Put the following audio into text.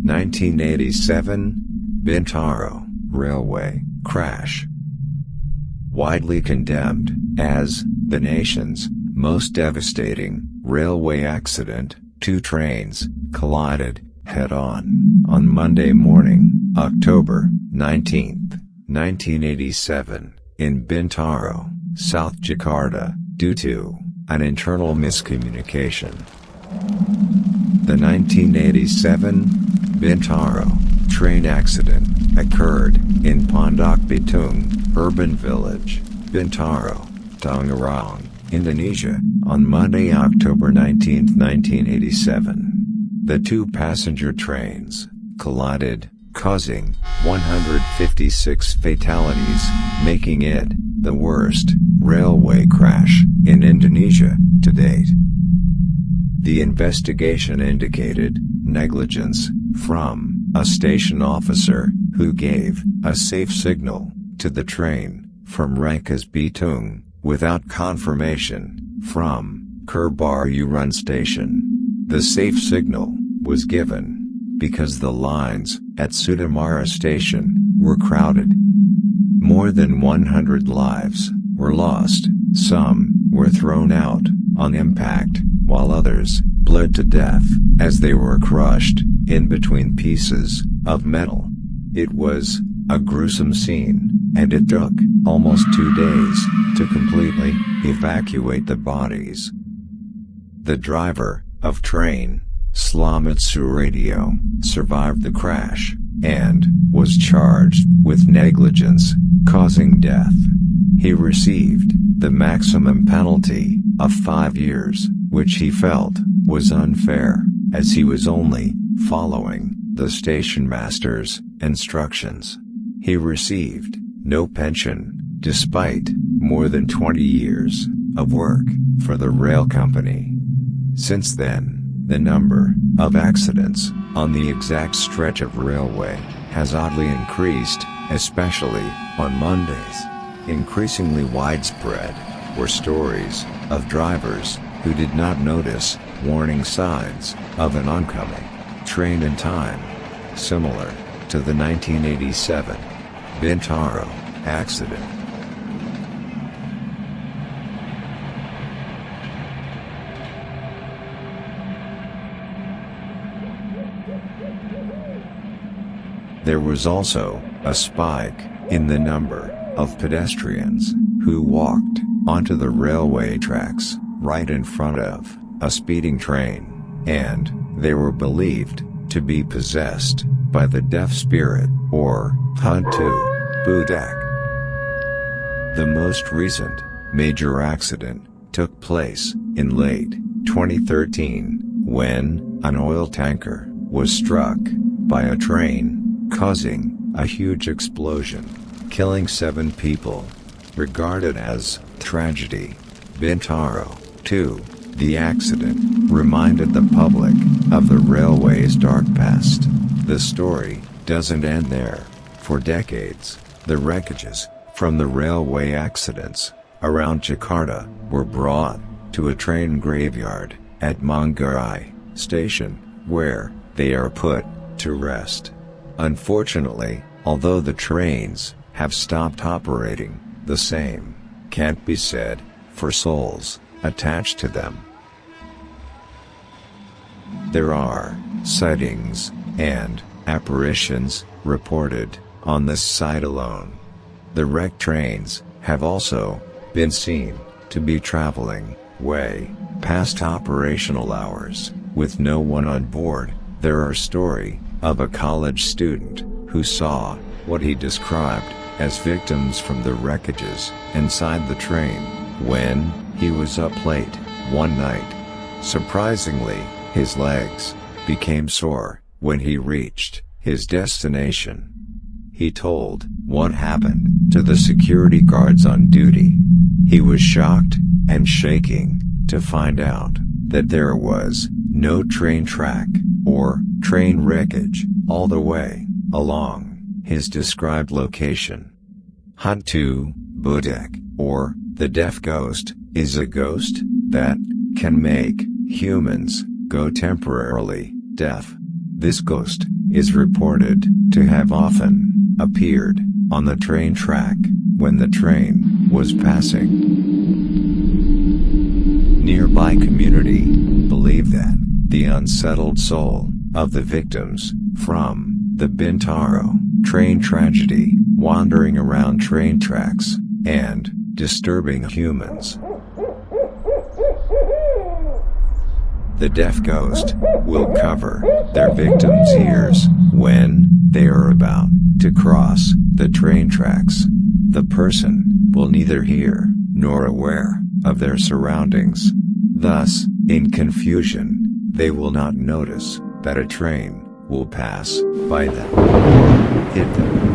1987, Bintaro railway crash. Widely condemned as the nation's most devastating railway accident, two trains collided head-on on Monday morning, October 19, 1987, in Bintaro, South Jakarta, due to an internal miscommunication. The 1987 Bintaro train accident occurred in Pondok Bitung urban village, Bintaro, Tangerang, Indonesia, on Monday, October 19, 1987. The two passenger trains collided, causing 156 fatalities, making it the worst railway crash in Indonesia to date. The investigation indicated negligence from a station officer who gave a safe signal to the train from Rangkas Bitung without confirmation from Kerbaruran station. The safe signal was given because the lines at Sudamara station were crowded. More than 100 lives were lost, some were thrown out on impact, while others bled to death as they were crushed in between pieces of metal. It was a gruesome scene, and it took almost 2 days to completely evacuate the bodies. The driver of train, Slamet Suradio, survived the crash and was charged with negligence causing death. He received the maximum penalty of 5 years, which he felt was unfair, as he was only following the station master's instructions. He received no pension, despite more than 20 years of work for the rail company. Since then, the number of accidents on the exact stretch of railway has oddly increased, especially on Mondays. Increasingly widespread were stories of drivers who did not notice warning signs of an oncoming train in time, similar to the 1987 Bintaro accident. There was also a spike in the number of pedestrians who walked onto the railway tracks right in front of a speeding train, and they were believed to be possessed by the deaf spirit, or hantu budek. The most recent major accident took place in late 2013, when an oil tanker was struck by a train, causing a huge explosion, killing 7 people. Regarded as tragedy, Bintaro, too, the accident reminded the public of the railway's dark past. The story doesn't end there. For decades, the wreckages from the railway accidents around Jakarta were brought to a train graveyard at Manggarai station, where they are put to rest. Unfortunately, although the trains have stopped operating, the same can't be said for souls attached to them. There are sightings and apparitions reported on this site alone. The wrecked trains have also been seen to be traveling way past operational hours, with no one on board. There are stories of a college student who saw what he described as victims from the wreckages inside the train when he was up late one night. Surprisingly, his legs became sore when he reached his destination. He told what happened to the security guards on duty. He was shocked and shaking to find out that there was no train track or train wreckage all the way along his described location. Hantu budek, or the deaf ghost, is a ghost that can make humans go temporarily deaf. This ghost is reported to have often appeared on the train track when the train was passing. Nearby community believe that the unsettled soul of the victims from the Bintaro train tragedy wandering around train tracks and disturbing humans. The deaf ghost will cover their victims' ears when they are about to cross the train tracks. The person will neither hear nor aware of their surroundings. Thus, in confusion, they will not notice that a train will pass by them or hit them.